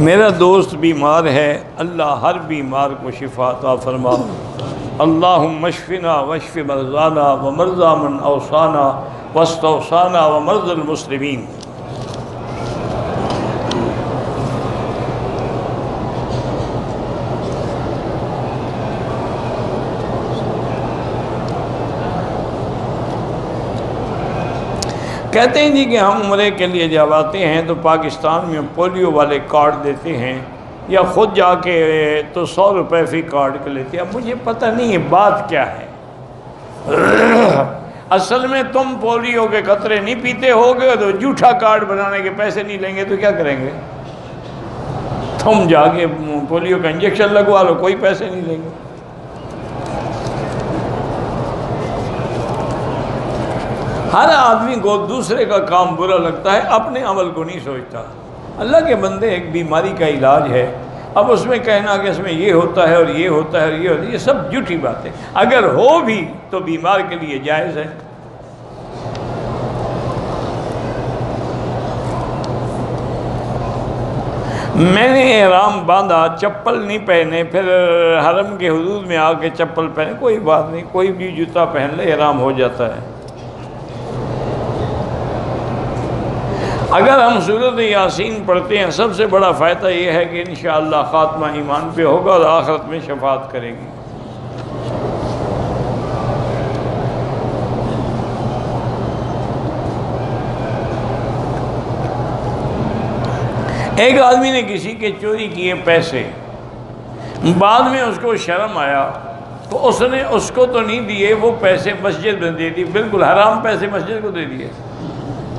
میرا دوست بیمار ہے، اللہ ہر بیمار کو شفا عطا فرما۔ اللہم اشفنا واشف مرضانا ومرضى من اوصانا واستوصانا ومرضى المسلمین۔ کہتے ہیں جی کہ ہم عمرے کے لیے جب آتے ہیں تو پاکستان میں پولیو والے کارڈ دیتے ہیں، یا خود جا کے تو 100 روپے فی کارڈ کے لیتے ہیں۔ اب مجھے پتہ نہیں ہے بات کیا ہے۔ اصل میں تم پولیو کے قطرے نہیں پیتے ہوگے تو جھوٹا کارڈ بنانے کے پیسے نہیں لیں گے تو کیا کریں گے؟ تم جا کے پولیو کا انجیکشن لگوا لو، کوئی پیسے نہیں لیں گے۔ ہر آدمی کو دوسرے کا کام برا لگتا ہے، اپنے عمل کو نہیں سوچتا۔ اللہ کے بندے، ایک بیماری کا علاج ہے، اب اس میں کہنا کہ اس میں یہ ہوتا ہے اور یہ ہوتا ہے اور یہ ہوتا ہے، یہ سب جھوٹی بات ہے۔ اگر ہو بھی تو بیمار کے لیے جائز ہے۔ میں نے احرام باندھا، چپل نہیں پہنے، پھر حرم کے حدود میں آ کے چپل پہنے، کوئی بات نہیں، کوئی بھی جوتا پہن لے احرام ہو جاتا ہے۔ اگر ہم سورۃ یاسین پڑھتے ہیں، سب سے بڑا فائدہ یہ ہے کہ انشاءاللہ خاتمہ ایمان پہ ہوگا اور آخرت میں شفاعت کرے گی۔ ایک آدمی نے کسی کے چوری کیے پیسے، بعد میں اس کو شرم آیا تو اس نے اس کو تو نہیں دیے، وہ پیسے مسجد میں دے دی، بالکل حرام پیسے مسجد کو دے دیے۔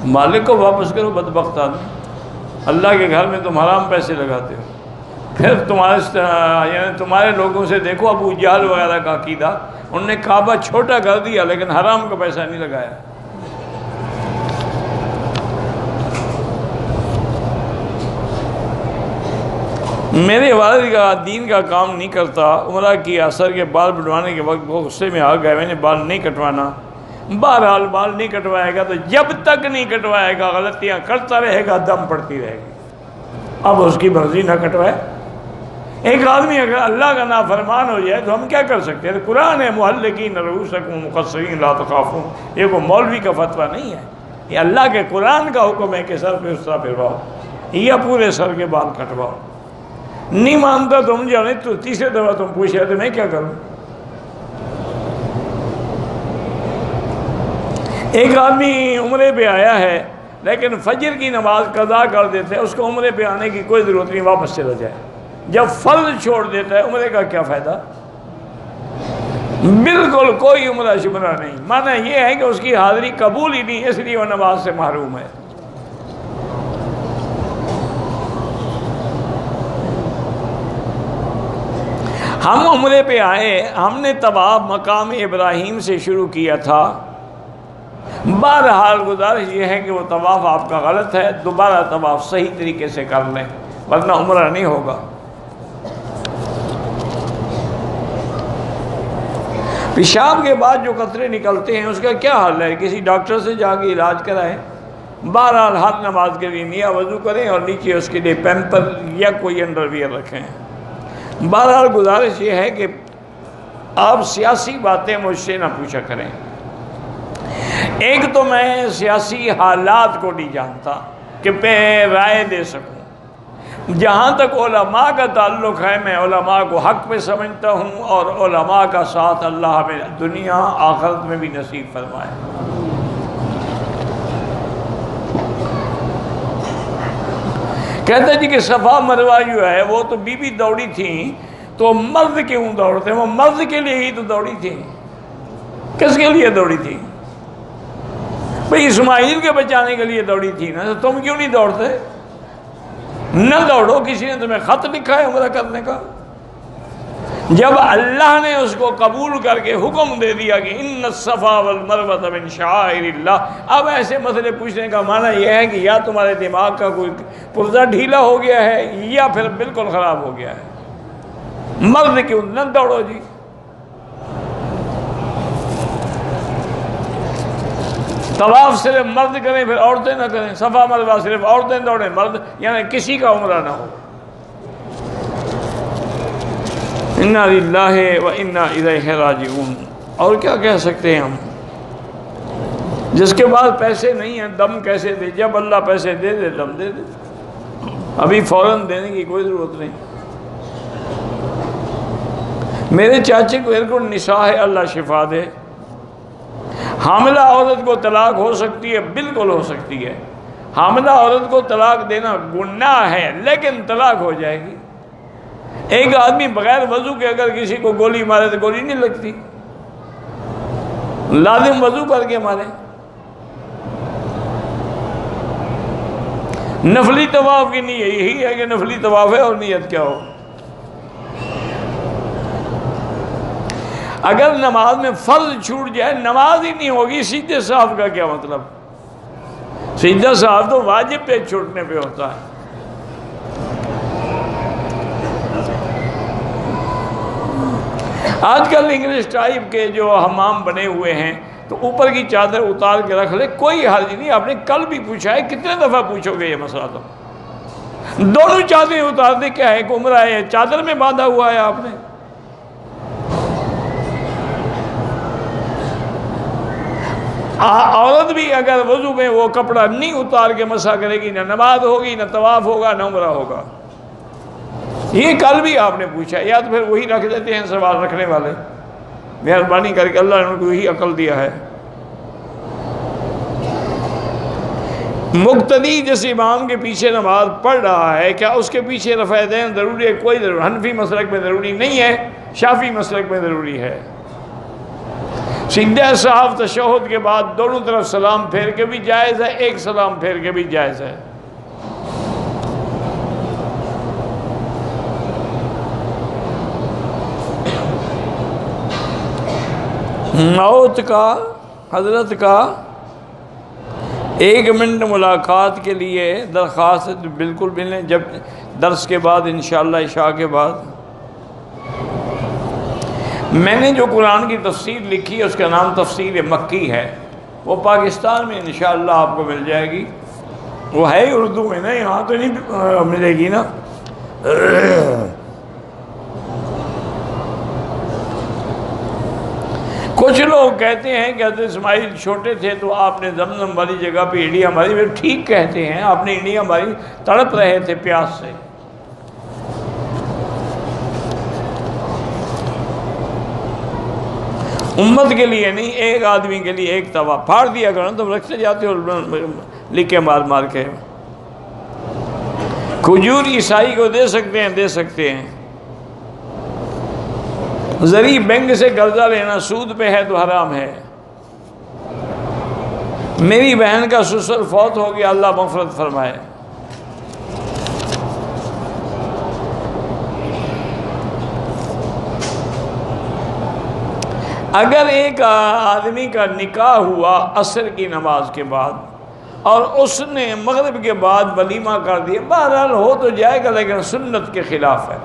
مالک کو واپس کرو، بدبخت آدمی، اللہ کے گھر میں تم حرام پیسے لگاتے ہو۔ پھر تمہارے لوگوں سے دیکھو ابو جہل وغیرہ کا عقیدہ، انہوں نے کعبہ چھوٹا کر دیا لیکن حرام کا پیسہ نہیں لگایا۔ میرے والد کا دین کا کام نہیں کرتا، عمرہ کی اثر کے بال بڑھوانے کے وقت وہ غصے میں آ گئے، میں نے بال نہیں کٹوانا۔ بہرحال بال نہیں کٹوائے گا تو جب تک نہیں کٹوائے گا غلطیاں کرتا رہے گا، دم پڑتی رہے گی۔ اب اس کی مرضی نہ کٹوائے۔ ایک آدمی اگر اللہ کا نافرمان ہو جائے تو ہم کیا کر سکتے ہیں؟ قرآن ہے محلقین رؤوسکم مقصرین لا تخافون، یہ کوئی مولوی کا فتویٰ نہیں ہے، یہ اللہ کے قرآن کا حکم ہے کہ سر پہ اس طرح پھرواؤ یا پورے سر کے بال کٹواؤ۔ نہیں مانتا تم جانے تو تیسرے دفعہ تم پوچھ رہے تو میں کیا کروں؟ ایک آدمی عمرے پہ آیا ہے لیکن فجر کی نماز قضا کر دیتے ہیں، اس کو عمرے پہ آنے کی کوئی ضرورت نہیں، واپس چلا جائے۔ جب فرض چھوڑ دیتا ہے عمرے کا کیا فائدہ؟ بالکل کوئی عمرہ شمرہ نہیں، معنی یہ ہے کہ اس کی حاضری قبول ہی نہیں، اس لیے وہ نماز سے محروم ہے۔ ہم عمرے پہ آئے، ہم نے طواف مقام ابراہیم سے شروع کیا تھا۔ بہرحال گزارش یہ ہے کہ وہ طواف آپ کا غلط ہے، دوبارہ طواف صحیح طریقے سے کر لیں ورنہ عمرہ نہیں ہوگا۔ پیشاب کے بعد جو قطرے نکلتے ہیں اس کا کیا حل ہے؟ کسی ڈاکٹر سے جا کے علاج کرائیں۔ بہرحال ہر نماز کے لیے نیا وضو کریں اور نیچے اس کے لیے پیمپر یا کوئی انڈر ویئر رکھیں۔ بہرحال گزارش یہ ہے کہ آپ سیاسی باتیں مجھ سے نہ پوچھا کریں۔ ایک تو میں سیاسی حالات کو نہیں جانتا کہ میں رائے دے سکوں۔ جہاں تک علماء کا تعلق ہے میں علماء کو حق پہ سمجھتا ہوں، اور علماء کا ساتھ اللہ ہمیں دنیا آخرت میں بھی نصیب فرمائے۔ کہتے جی کہ صفا مروہ جو ہے وہ تو بی بی دوڑی تھیں تو مرد کیوں دوڑتے ہیں؟ وہ مرد کے لیے ہی تو دوڑی تھیں، کس کے لیے دوڑی تھی؟ بھئی اسماعیل کے بچانے کے لیے دوڑی تھی نا، تو تم کیوں نہیں دوڑتے؟ نہ دوڑو، کسی نے تمہیں خط لکھا ہے عمرہ کرنے کا؟ جب اللہ نے اس کو قبول کر کے حکم دے دیا کہ ان الصفا والمروہ من شعائر اللہ، اب ایسے مسئلے پوچھنے کا معنی یہ ہے کہ یا تمہارے دماغ کا کوئی پرزہ ڈھیلا ہو گیا ہے یا پھر بالکل خراب ہو گیا ہے۔ مرد کیوں نہ دوڑو جی؟ طواف صرف مرد کریں پھر عورتیں نہ کریں، صفا مروہ صرف عورتیں دوڑیں، مرد یعنی کسی کا عمرہ نہ ہو۔ انا للہ و انا الیہ راجعون۔ اور کیا کہہ سکتے ہیں ہم؟ جس کے بعد پیسے نہیں ہیں دم کیسے دے؟ جب اللہ پیسے دے دے دم دے دے، ابھی فوراً دینے کی کوئی ضرورت نہیں۔ میرے چاچے کو بالکل نساء ہے، اللہ شفا دے۔ حاملہ عورت کو طلاق ہو سکتی ہے، بالکل ہو سکتی ہے۔ حاملہ عورت کو طلاق دینا گناہ ہے، لیکن طلاق ہو جائے گی۔ ایک آدمی بغیر وضو کے اگر کسی کو گولی مارے تو گولی نہیں لگتی، لازم وضو کر کے مارے۔ نفلی طواف کی نیت یہی ہے کہ نفلی طواف ہے، اور نیت کیا ہو۔ اگر نماز میں فرض چھوٹ جائے، نماز ہی نہیں ہوگی، سیدھے صاحب کا کیا مطلب؟ سیدھا صاحب تو واجب پہ چھوٹنے پہ ہوتا ہے۔ آج کل انگلش ٹائپ کے جو حمام بنے ہوئے ہیں تو اوپر کی چادر اتار کے رکھ لے، کوئی حرج نہیں۔ آپ نے کل بھی پوچھا ہے، کتنے دفعہ پوچھو گے یہ مسئلہ؟ تو دونوں چادریں اتار دے، کیا ہے عمرہ ہے؟ چادر میں باندھا ہوا ہے آپ نے۔ عورت بھی اگر وضو میں وہ کپڑا نہیں اتار کے مسح کرے گی، نہ نماز ہوگی، نہ طواف ہوگا، نہ عمرہ ہوگا۔ یہ کل بھی آپ نے پوچھا، یا تو پھر وہی رکھ دیتے ہیں سوال رکھنے والے، مہربانی کر کے، اللہ نے ان کو یہی عقل دیا ہے۔ مقتدی جس امام کے پیچھے نماز پڑھ رہا ہے، کیا اس کے پیچھے رفع دین ضروری ہے؟ کوئی ضرور، حنفی مسلک میں ضروری نہیں ہے، شافعی مسلک میں ضروری ہے۔ سیدھا صاحب تشہد کے بعد دونوں طرف سلام پھیر کے بھی جائز ہے، ایک سلام پھیر کے بھی جائز ہے۔ موت کا، حضرت کا 1 منٹ ملاقات کے لیے درخواست بالکل ملیں، جب درس کے بعد انشاءاللہ عشاء کے بعد۔ میں نے جو قرآن کی تفسیر لکھی ہے اس کا نام تفسیر مکی ہے، وہ پاکستان میں انشاءاللہ آپ کو مل جائے گی۔ وہ ہے ہی اردو میں نا، یہاں تو نہیں ملے گی نا۔ کچھ لوگ کہتے ہیں کہ حضرت اسماعیل چھوٹے تھے تو آپ نے زمزم والی جگہ پہ انڈیا ماری۔ وہ ٹھیک کہتے ہیں، آپ نے انڈیا ماری، تڑپ رہے تھے پیاس سے۔ امت کے لیے نہیں، ایک آدمی کے لیے ایک توا پھاڑ دیا کرو، تم رکھتے جاتے ہو لکھے مار مار کے۔ کھجور عیسائی کو دے سکتے ہیں، دے سکتے ہیں۔ زری بینک سے قرضہ لینا سود پہ ہے تو حرام ہے۔ میری بہن کا سسر فوت ہو گیا، اللہ مغفرت فرمائے۔ اگر ایک آدمی کا نکاح ہوا عصر کی نماز کے بعد اور اس نے مغرب کے بعد ولیمہ کر دیا، بہرحال ہو تو جائے گا، لیکن سنت کے خلاف ہے۔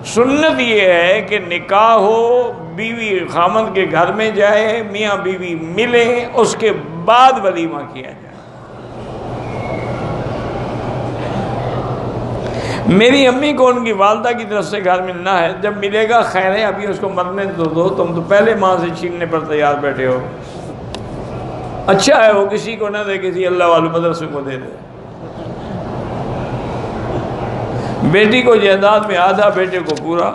سنت یہ ہے کہ نکاح ہو، بیوی خامند کے گھر میں جائے، میاں بیوی ملیں، اس کے بعد ولیمہ کیا جائے۔ میری امی کو ان کی والدہ کی طرف سے گھر ملنا ہے، جب ملے گا خیر ہے، ابھی اس کو مرنے تو دو، تم تو پہلے ماں سے چھیننے پر تیار بیٹھے ہو۔ اچھا ہے وہ کسی کو نہ دے، کسی اللہ والے مدرسے کو دے دے۔ بیٹی کو جائیداد میں آدھا، بیٹے کو پورا۔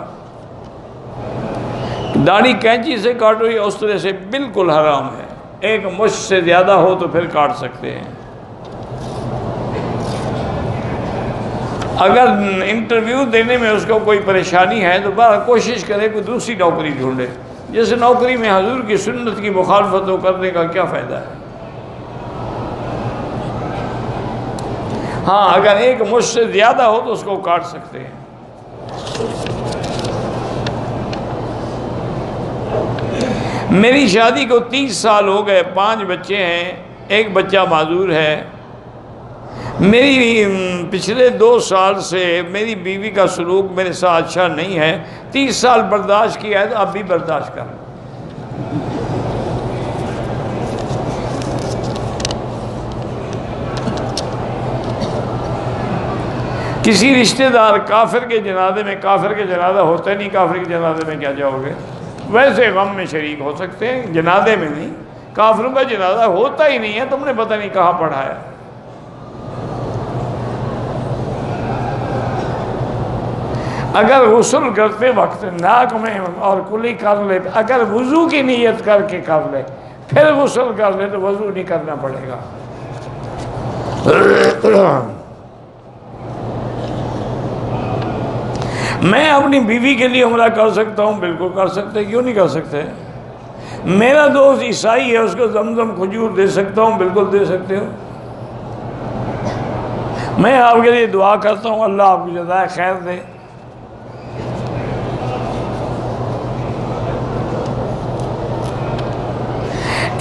داڑھی کینچی سے کاٹو یا اس طرح سے بالکل حرام ہے۔ ایک مشت سے زیادہ ہو تو پھر کاٹ سکتے ہیں۔ اگر انٹرویو دینے میں اس کو کوئی پریشانی ہے تو بہر کوشش کرے کوئی دوسری نوکری ڈھونڈے، جس نوکری میں حضور کی سنت کی مخالفت ہو، کرنے کا کیا فائدہ ہے؟ ہاں اگر ایک مجھ سے زیادہ ہو تو اس کو کاٹ سکتے ہیں۔ میری شادی کو 30 سال ہو گئے، 5 بچے ہیں، ایک بچہ معذور ہے۔ میری پچھلے 2 سال سے میری بیوی کا سلوک میرے ساتھ اچھا نہیں ہے، 30 سال برداشت کیا ہے تو اب بھی برداشت کر۔ کسی رشتہ دار کافر کے جنازے میں، کافر کے جنازہ ہوتا ہی نہیں، کافر کے جنازے میں کیا جاؤ گے؟ ویسے غم میں شریک ہو سکتے ہیں، جنازے میں نہیں۔ کافروں کا جنازہ ہوتا ہی نہیں ہے، تم نے پتہ نہیں کہاں پڑھا ہے۔ اگر غسل کرتے وقت ناک میں اور کلی کر لے، اگر وضو کی نیت کر کے کر لے پھر غسل کر لے تو وضو نہیں کرنا پڑے گا۔ میں اپنی بیوی کے لیے عمرہ کر سکتا ہوں، بالکل کر سکتے، کیوں نہیں کر سکتے؟ میرا دوست عیسائی ہے، اس کو زمزم کھجور دے سکتا ہوں، بالکل دے سکتے ہو۔ میں آپ کے لیے دعا کرتا ہوں، اللہ آپ کو جزائے خیر دے۔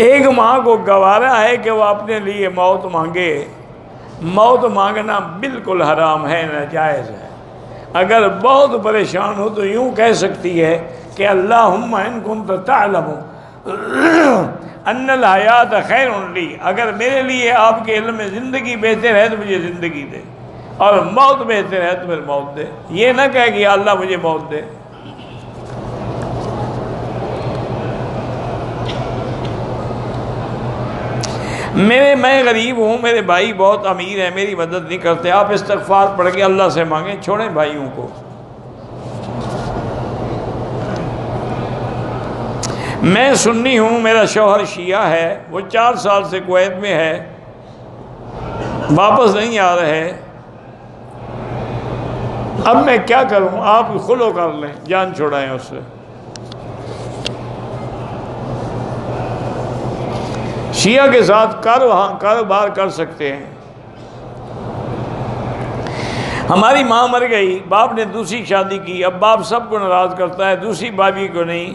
ایک ماں کو گوارا ہے کہ وہ اپنے لیے موت مانگے، موت مانگنا بالکل حرام ہے، ناجائز ہے۔ اگر بہت پریشان ہو تو یوں کہہ سکتی ہے کہ اللہم ان کنت تعلم ان الحیات خیر لی، اگر میرے لیے آپ کے علم میں زندگی بہتر ہے تو مجھے زندگی دے، اور موت بہتر ہے تو پھر موت دے۔ یہ نہ کہے کہ یا اللہ مجھے موت دے۔ میں غریب ہوں، میرے بھائی بہت امیر ہیں، میری مدد نہیں کرتے، آپ استغفار پڑھ کے اللہ سے مانگیں، چھوڑیں بھائیوں کو۔ میں سنی ہوں، میرا شوہر شیعہ ہے، وہ 4 سال سے کویت میں ہے، واپس نہیں آ رہے، اب میں کیا کروں؟ آپ خلو کر لیں، جان چھوڑائیں اس سے۔ شیعہ کے ساتھ کاروبار کر سکتے ہیں۔ ہماری ماں مر گئی، باپ نے دوسری شادی کی، اب باپ سب کو ناراض کرتا ہے، دوسری بھابھی کو نہیں۔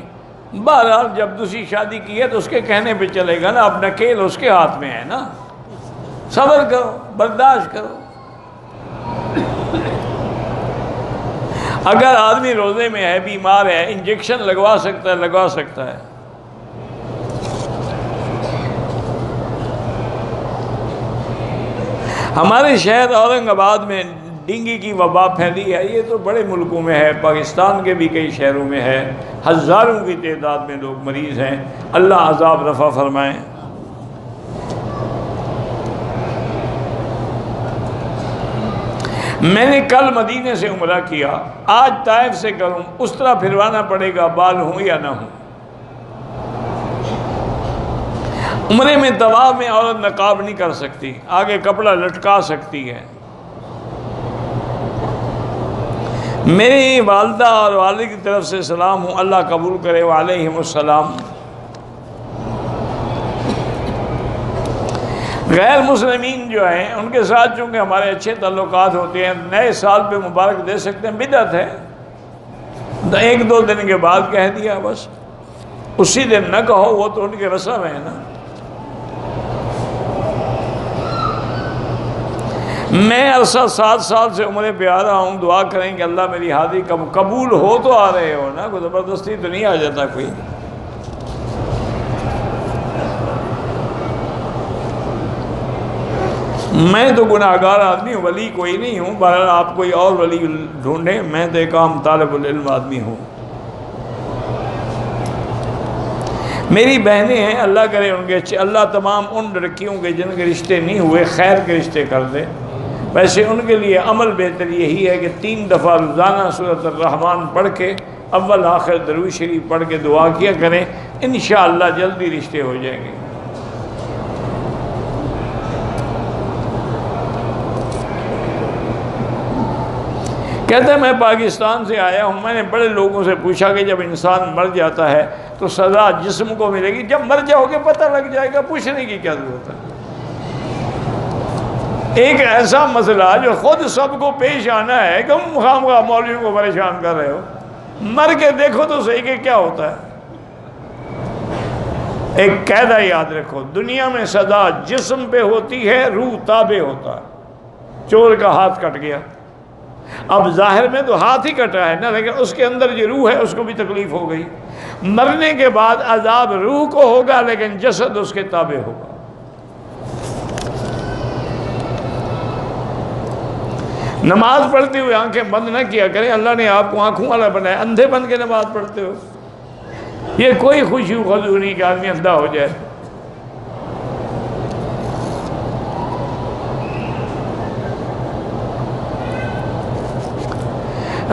بہرحال جب دوسری شادی کی ہے تو اس کے کہنے پہ چلے گا نا، اب نکیل اس کے ہاتھ میں ہے نا، صبر کرو، برداشت کرو۔ اگر آدمی روزے میں ہے، بیمار ہے، انجیکشن لگوا سکتا ہے، لگوا سکتا ہے۔ ہمارے شہر اورنگ آباد میں ڈینگی کی وبا پھیلی ہے، یہ تو بڑے ملکوں میں ہے، پاکستان کے بھی کئی شہروں میں ہے، ہزاروں کی تعداد میں لوگ مریض ہیں، اللہ عذاب رفع فرمائیں۔ میں نے کل مدینے سے عمرہ کیا، آج طائف سے کروں، اس طرح پھروانا پڑے گا، بال ہوں یا نہ ہوں۔ عمرے میں طواف میں عورت نقاب نہیں کر سکتی، آگے کپڑا لٹکا سکتی ہے۔ میری والدہ اور والد کی طرف سے سلام ہوں، اللہ قبول کرے، وعلیہم السلام۔ غیر مسلمین جو ہیں ان کے ساتھ چونکہ ہمارے اچھے تعلقات ہوتے ہیں، نئے سال پہ مبارک دے سکتے ہیں، بدعت ہے، 1-2 دن کے بعد کہہ دیا بس، اسی دن نہ کہو، وہ تو ان کے رسم ہے نا۔ میں عرصہ 7 سال سے عمرے پہ آ رہا ہوں، دعا کریں کہ اللہ میری حاضری قبول ہو، تو آ رہے ہو نا، کوئی زبردستی تو نہیں آ جاتا کوئی۔ میں تو گناہگار آدمی ہوں، ولی کوئی نہیں ہوں، بہرحال آپ کوئی اور ولی ڈھونڈیں، میں تو ایک عام طالب العلم آدمی ہوں۔ میری بہنیں ہیں، اللہ کرے ان کے اچھے، اللہ تمام ان لڑکیوں کے جن کے رشتے نہیں ہوئے خیر کے رشتے کر دے۔ ویسے ان کے لیے عمل بہتر یہی ہے کہ 3 دفعہ روزانہ سورۃ الرحمن پڑھ کے اول آخر درود شریف پڑھ کے دعا کیا کریں، انشاءاللہ جلدی رشتے ہو جائیں گے۔ کہتے ہیں میں پاکستان سے آیا ہوں، میں نے بڑے لوگوں سے پوچھا کہ جب انسان مر جاتا ہے تو سزا جسم کو ملے گی، جب مر جاؤ گے پتہ لگ جائے گا، پوچھنے کی کیا ضرورت ہے؟ ایک ایسا مسئلہ جو خود سب کو پیش آنا ہے کہ خواہ مولویوں کو پریشان کر رہے ہو، مر کے دیکھو تو صحیح کہ کیا ہوتا ہے۔ ایک قاعدہ یاد رکھو، دنیا میں سزا جسم پہ ہوتی ہے، روح تابع ہوتا ہے۔ چور کا ہاتھ کٹ گیا، اب ظاہر میں تو ہاتھ ہی کٹا ہے نا، لیکن اس کے اندر جو روح ہے اس کو بھی تکلیف ہو گئی۔ مرنے کے بعد عذاب روح کو ہوگا لیکن جسد اس کے تابع ہوگا۔ نماز پڑھتے ہوئے آنکھیں بند نہ کیا کریں، اللہ نے آپ کو آنکھوں والا بنایا، اندھے بن کے نماز پڑھتے ہو، یہ کوئی خوشی خضو نہیں کہ آدمی اندھا ہو جائے۔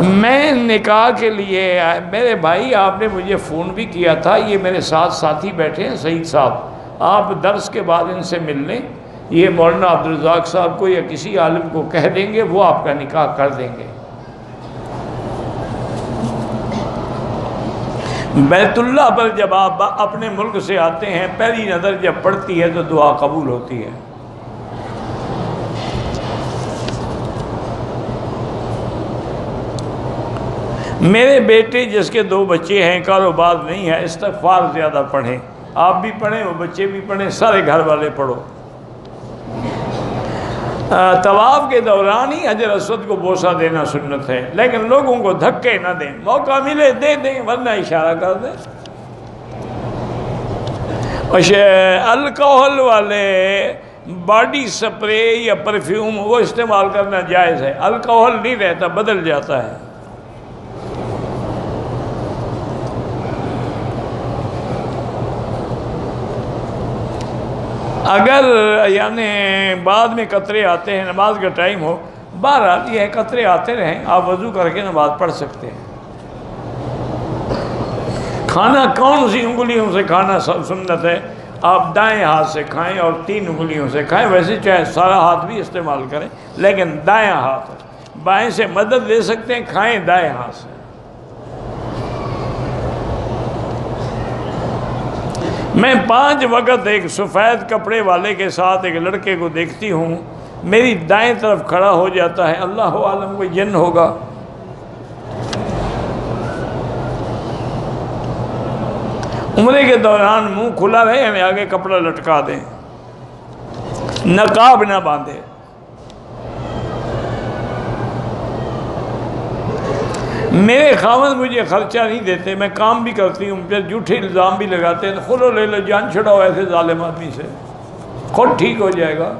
میں نکاح کے لیے، میرے بھائی آپ نے مجھے فون بھی کیا تھا، یہ میرے ساتھ ساتھی بیٹھے ہیں سعید صاحب، آپ درس کے بعد ان سے مل لیں، یہ مولانا عبدالرزاق صاحب کو یا کسی عالم کو کہہ دیں گے، وہ آپ کا نکاح کر دیں گے۔ بیت اللہ پر جب آپ اپنے ملک سے آتے ہیں، پہلی نظر جب پڑتی ہے تو دعا قبول ہوتی ہے۔ میرے بیٹے جس کے 2 بچے ہیں، کاروبار نہیں ہے، استغفار زیادہ پڑھیں، آپ بھی پڑھیں، وہ بچے بھی پڑھیں، سارے گھر والے پڑھو۔ طواف کے دوران ہی حجر اسود کو بوسہ دینا سنت ہے، لیکن لوگوں کو دھکے نہ دیں، موقع ملے دے دیں، ورنہ اشارہ کر دیں۔ الکوہل والے باڈی سپرے یا پرفیوم وہ استعمال کرنا جائز ہے، الکوہل نہیں رہتا، بدل جاتا ہے۔ اگر یعنی بعد میں قطرے آتے ہیں، نماز کا ٹائم ہو، بہرحال یہ ہے قطرے آتے رہیں، آپ وضو کر کے نماز پڑھ سکتے ہیں۔ کھانا کون سی انگلیوں سے کھانا سنت ہے؟ آپ دائیں ہاتھ سے کھائیں اور 3 انگلیوں سے کھائیں، ویسے چاہے سارا ہاتھ بھی استعمال کریں، لیکن دائیں ہاتھ، بائیں سے مدد لے سکتے ہیں، کھائیں دائیں ہاتھ سے۔ میں 5 وقت ایک سفید کپڑے والے کے ساتھ ایک لڑکے کو دیکھتی ہوں، میری دائیں طرف کھڑا ہو جاتا ہے، اللہ عالم کوئی جن ہوگا۔ عمرے کے دوران منہ کھلا رہے، ہمیں آگے کپڑا لٹکا دیں، نقاب نہ باندھے۔ میرے خاوند مجھے خرچہ نہیں دیتے، میں کام بھی کرتی ہوں، پھر جھوٹے الزام بھی لگاتے ہیں، کھلو لے لو، جان چھڑاؤ ایسے ظالم آدمی سے، خود ٹھیک ہو جائے گا۔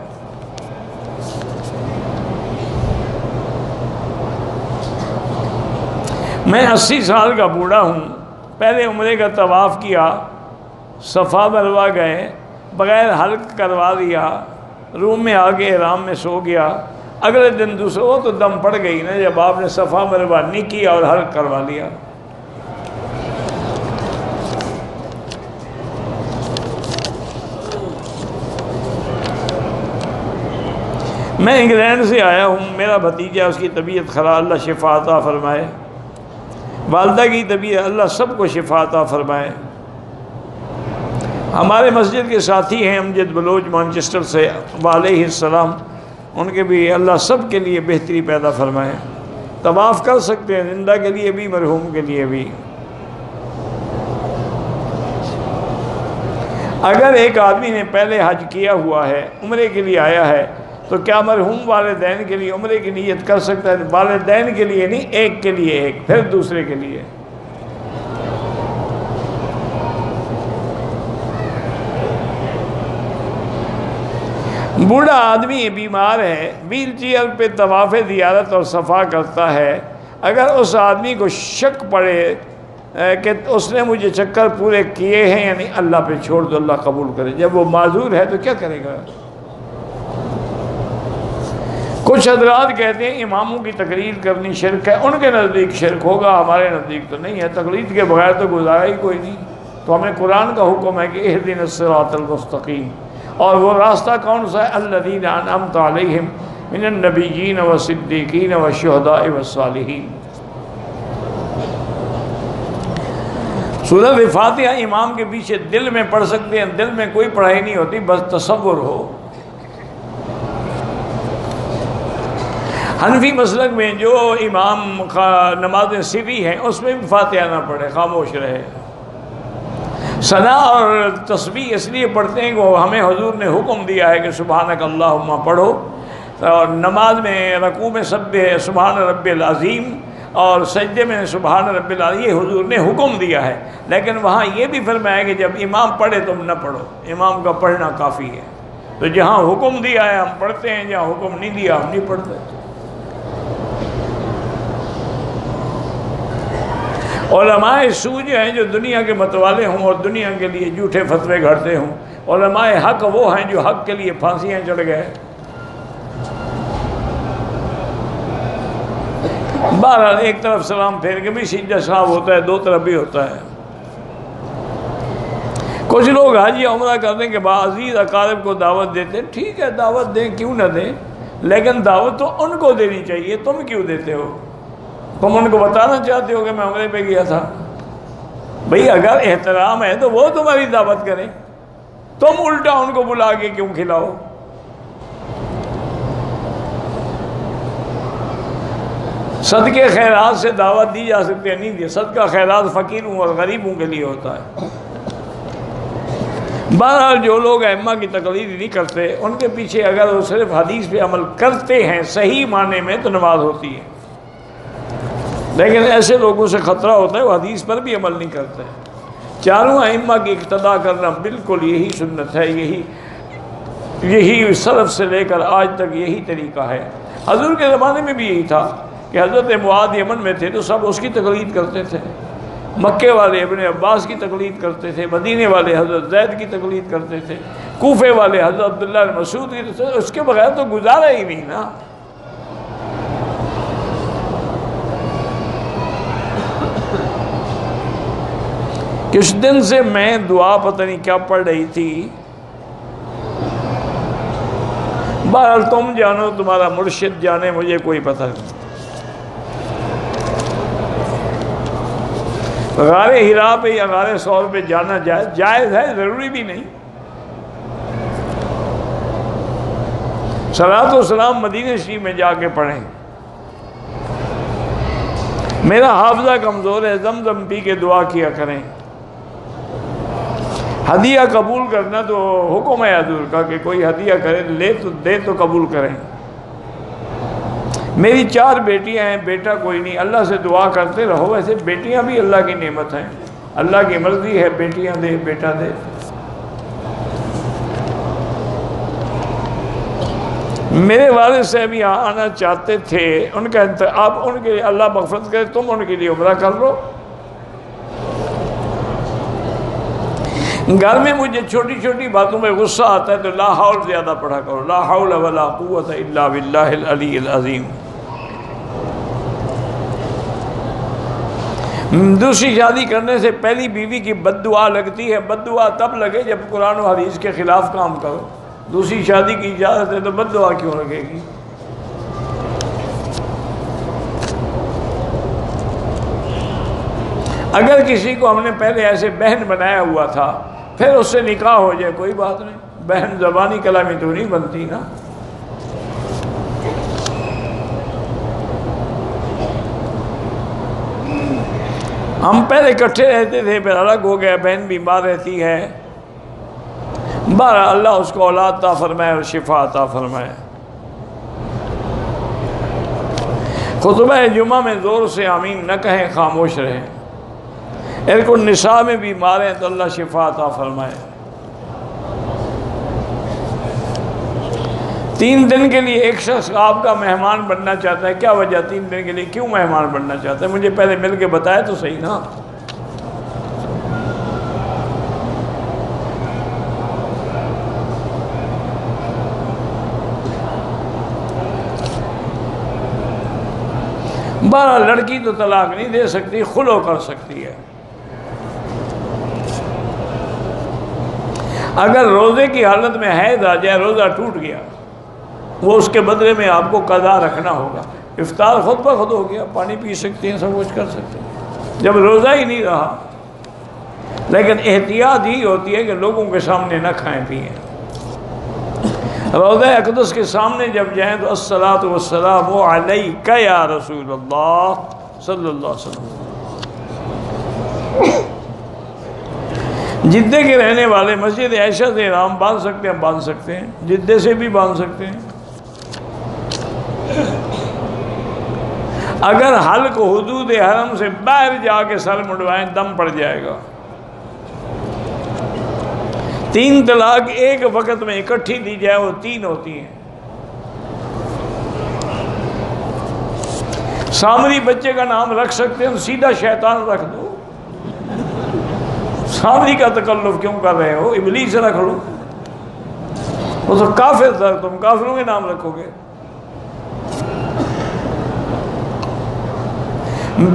میں 80 سال کا بوڑھا ہوں، پہلے عمرے کا طواف کیا، صفا مروا گئے، بغیر حلق کروا لیا، روم میں آگے احرام میں سو گیا، اگلے دن دوسرے وہ تو دم پڑ گئی نا جب آپ نے صفا مروا نہیں کیا اور حلق کروا لیا۔ میں انگلینڈ سے آیا ہوں، میرا بھتیجا، اس کی طبیعت خراب، اللہ شفا عطا فرمائے، والدہ کی طبیعت، اللہ سب کو شفا عطا فرمائے۔ ہمارے مسجد کے ساتھی ہیں امجد بلوچ مانچسٹر سے، علیہ السلام، ان کے بھی اللہ سب کے لیے بہتری پیدا فرمائے۔ طواف کر سکتے ہیں، زندہ کے لیے بھی، مرحوم کے لیے بھی۔ اگر ایک آدمی نے پہلے حج کیا ہوا ہے، عمرے کے لیے آیا ہے، تو کیا مرحوم والدین کے لیے عمرے کی نیت کر سکتا ہے؟ والدین کے لیے نہیں، ایک کے لیے ایک، پھر دوسرے کے لیے۔ بوڑھا آدمی بیمار ہے، ویل چیئر پہ طواف زیارت اور صفا کرتا ہے، اگر اس آدمی کو شک پڑے کہ اس نے مجھے چکر پورے کیے ہیں یعنی اللہ پہ چھوڑ دو، اللہ قبول کرے، جب وہ معذور ہے تو کیا کرے گا؟ کچھ حضرات کہتے ہیں اماموں کی تقریر کرنی شرک ہے، ان کے نزدیک شرک ہوگا، ہمارے نزدیک تو نہیں ہے، تقلید کے بغیر تو گزارا ہی کوئی نہیں۔ تو ہمیں قرآن کا حکم ہے کہ اہدنا الصراط المستقیم، اور وہ راستہ کون سا ہے؟ الذین انعمت علیہم من النبیین والصدیقین والشہداء والصالحین۔ سورۃ فاتحہ امام کے پیچھے دل میں پڑھ سکتے ہیں، دل میں کوئی پڑھائی نہیں ہوتی، بس تصور ہو۔ حنفی مسلک میں جو امام نماز سری ہیں اس میں بھی فاتحہ نہ پڑھے، خاموش رہے۔ ثنا اور تسبیح اس لیے پڑھتے ہیں کہ ہمیں حضور نے حکم دیا ہے کہ سبحانک اللہم پڑھو، اور نماز میں رکوع میں سبح سبحان رب العظیم اور سجدے میں سبحان رب العظیم، یہ حضور نے حکم دیا ہے، لیکن وہاں یہ بھی فرمایا کہ جب امام پڑھے تم نہ پڑھو، امام کا پڑھنا کافی ہے۔ تو جہاں حکم دیا ہے ہم پڑھتے ہیں، جہاں حکم نہیں دیا ہم نہیں پڑھتے۔ علماء سو جو ہیں جو دنیا کے متوالے ہوں اور دنیا کے لیے جھوٹے فتوے گھڑتے ہوں، علماء حق وہ ہیں جو حق کے لیے پھانسیاں چڑھ گئے۔ بہرحال ایک طرف سلام پھیر کے بھی سیدھا صاحب ہوتا ہے، دو طرف بھی ہوتا ہے۔ کچھ لوگ حج عمرہ کرنے کے بعد عزیز اقارب کو دعوت دیتے ہیں، ٹھیک ہے دعوت دیں، کیوں نہ دیں، لیکن دعوت تو ان کو دینی چاہیے، تم کیوں دیتے ہو؟ تم ان کو بتانا چاہتے ہو کہ میں عمرے پہ گیا تھا؟ بھئی اگر احترام ہے تو وہ تمہاری دعوت کریں، تم الٹا ان کو بلا کے کیوں کھلاؤ؟ صدقے خیرات سے دعوت دی جا سکتی ہے، نہیں دی۔ صدقہ خیرات فقیروں اور غریبوں کے لیے ہوتا ہے۔ بہرحال جو لوگ ائمہ کی تقلید نہیں کرتے، ان کے پیچھے اگر وہ صرف حدیث پہ عمل کرتے ہیں صحیح معنی میں تو نماز ہوتی ہے، لیکن ایسے لوگوں سے خطرہ ہوتا ہے وہ حدیث پر بھی عمل نہیں کرتے۔ چاروں ائمہ کی اقتداء کرنا بالکل یہی سنت ہے، یہی سلف سے لے کر آج تک یہی طریقہ ہے۔ حضور کے زمانے میں بھی یہی تھا کہ حضرت معاذ یمن میں تھے تو سب اس کی تقلید کرتے تھے، مکے والے ابن عباس کی تقلید کرتے تھے، مدینے والے حضرت زید کی تقلید کرتے تھے، کوفے والے حضرت عبداللہ بن مسعود کی، اس کے بغیر تو گزارا ہی نہیں نا۔ کس دن سے میں دعا پتہ نہیں کیا پڑھ رہی تھی، بہرحال تم جانو تمہارا مرشد جانے، مجھے کوئی پتہ نہیں۔ غار ہرا پہ یا غار ثور پہ جانا جائز ہے، ضروری بھی نہیں۔ صلاۃ و سلام مدینہ شریف میں جا کے پڑھیں۔ میرا حافظہ کمزور ہے، زمزم پی کے دعا کیا کریں۔ ہدیہ قبول کرنا تو حکم ہے حضور کا کہ کوئی ہدیہ کرے، لے تو دے تو قبول کریں۔ میری 4 بیٹیاں ہیں، بیٹا کوئی نہیں، اللہ سے دعا کرتے رہو۔ ویسے بیٹیاں بھی اللہ کی نعمت ہیں، اللہ کی مرضی ہے بیٹیاں دے بیٹا دے۔ میرے والد صاحب یہاں آنا چاہتے تھے، ان کا اب ان کے لیے اللہ مغفرت کرے، تم ان کے لیے عمرہ کر لو۔ گھر میں مجھے چھوٹی چھوٹی باتوں میں غصہ آتا ہے تو لا حول زیادہ پڑھا کرو، لا حول ولا قوت الا باللہ العلی العظیم۔ دوسری شادی کرنے سے پہلی بیوی کی بد دعا لگتی ہے، بد دعا تب لگے جب قرآن و حدیث کے خلاف کام کرو۔ دوسری شادی کی اجازت ہے تو بد دعا کیوں لگے گی؟ اگر کسی کو ہم نے پہلے ایسے بہن بنایا ہوا تھا پھر اس سے نکاح ہو جائے کوئی بات نہیں، بہن زبانی کلامی تو نہیں بنتی نا۔ ہم پہلے اکٹھے رہتے تھے پھر الگ ہو گیا، بہن بیمار رہتی ہے، بہرحال اللہ اس کو اولاد عطا فرمائے اور شفا عطا فرمائے۔ خطبہ جمعہ میں زور سے آمین نہ کہیں، خاموش رہیں۔ ایک النساء میں بیمار ہیں تو اللہ شفا عطا فرمائے۔ 3 دن کے لیے ایک شخص آپ کا مہمان بننا چاہتا ہے، کیا وجہ 3 دن کے لیے کیوں مہمان بننا چاہتا ہے؟ مجھے پہلے مل کے بتائے تو صحیح نا۔ بہرحال لڑکی تو طلاق نہیں دے سکتی، خلو کر سکتی ہے۔ اگر روزے کی حالت میں حیض آ جائے، روزہ ٹوٹ گیا، وہ اس کے بدلے میں آپ کو قضا رکھنا ہوگا۔ افطار خود بخود ہو گیا، پانی پی سکتے ہیں، سب کچھ کر سکتے ہیں جب روزہ ہی نہیں رہا، لیکن احتیاط ہی ہوتی ہے کہ لوگوں کے سامنے نہ کھائیں پئیں۔ روضہ اقدس کے سامنے جب جائیں تو الصلاۃ والسلام علیک یا رسول اللہ صلی اللہ علیہ وسلم۔ جدے کے رہنے والے مسجد عائشہ سے احرام باندھ سکتے ہیں، باندھ سکتے ہیں، جدے سے بھی باندھ سکتے ہیں۔ اگر حلق حدود حرم سے باہر جا کے سر منڈوائیں دم پڑ جائے گا۔ 3 طلاق ایک وقت میں اکٹھی دی جائے وہ 3 ہوتی ہیں۔ سامری بچے کا نام رکھ سکتے ہیں، سیدھا شیطان رکھ دو، سامری کا تکلف کیوں کر رہے ہو؟ ابلیس رکھ لو، وہ تو کافر تھا، تم کافروں کے نام رکھو گے۔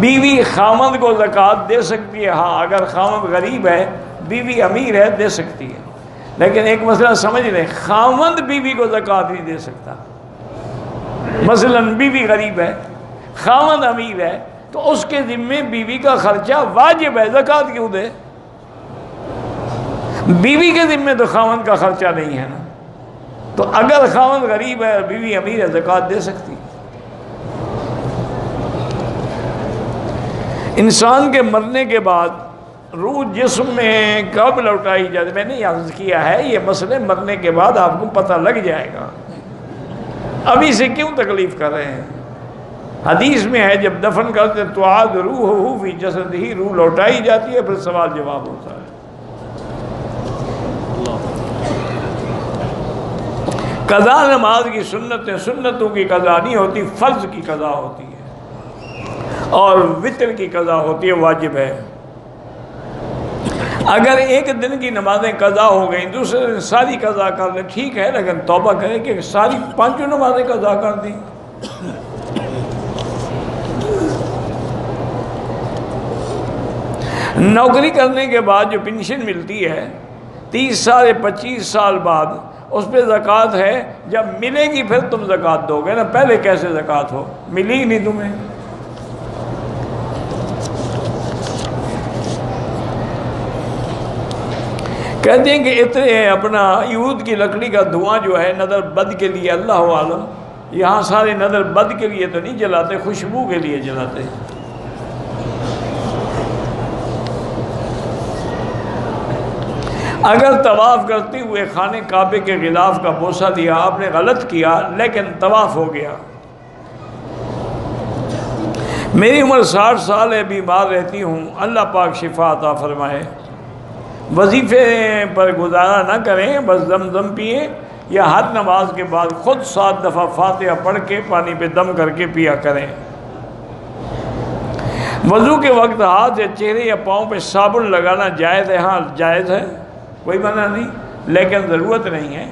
بیوی خامند کو زکوٰۃ دے سکتی ہے، ہاں اگر خامند غریب ہے، بیوی امیر ہے، دے سکتی ہے، لیکن ایک مسئلہ سمجھ لیں، خامند بیوی کو زکوٰۃ نہیں دے سکتا۔ مثلا بیوی غریب ہے، خامند امیر ہے، تو اس کے ذمے بیوی کا خرچہ واجب ہے، زکوٰۃ کیوں دے؟ بیوی کے ذمے تو خامند کا خرچہ نہیں ہے نا، تو اگر خامند غریب ہے اور بیوی امیر ہے، زکوٰۃ دے سکتی۔ انسان کے مرنے کے بعد روح جسم میں کب لوٹائی جاتی، میں نے عرض کیا ہے یہ مسئلے مرنے کے بعد آپ کو پتہ لگ جائے گا، ابھی سے کیوں تکلیف کر رہے ہیں؟ حدیث میں ہے جب دفن کرتے تعاد روحہ فی جسدہ، روح لوٹائی جاتی ہے، پھر سوال جواب ہوتا ہے۔ قضا نماز کی سنت ہے، سنتوں کی قضا نہیں ہوتی، فرض کی قضا ہوتی ہے، اور وتر کی قضا ہوتی ہے، واجب ہے۔ اگر ایک دن کی نمازیں قضا ہو گئیں، دوسرے دن ساری قضا کر لیں، ٹھیک ہے، لیکن توبہ کریں کہ ساری پانچوں نمازیں قضا کر دیں۔ نوکری کرنے کے بعد جو پنشن ملتی ہے 30 سال یا 25 سال بعد، اس پہ زکوٰۃ ہے، جب ملے گی پھر تم زکوٰۃ دو گے نا، پہلے کیسے زکوٰۃ ہو؟ ملی نہیں تمہیں۔ کہتے ہیں کہ اتنے اپنا یہود کی لکڑی کا دھواں جو ہے نظر بد کے لیے، اللہ عالم، یہاں سارے نظر بد کے لیے تو نہیں جلاتے، خوشبو کے لیے جلاتے۔ اگر طواف کرتے ہوئے خانہ کعبے کے غلاف کا بوسہ دیا، آپ نے غلط کیا، لیکن طواف ہو گیا۔ میری عمر 60 سال ہے، بیمار رہتی ہوں، اللہ پاک شفا عطا فرمائے۔ وظیفے پر گزارا نہ کریں، بس زمزم پئیں، یا ہر نماز کے بعد خود 7 دفعہ فاتحہ پڑھ کے پانی پہ دم کر کے پیا کریں۔ وضو کے وقت ہاتھ یا چہرے یا پاؤں پہ صابن لگانا جائز ہے؟ ہاں جائز ہے، کوئی منع نہیں، لیکن ضرورت نہیں ہے۔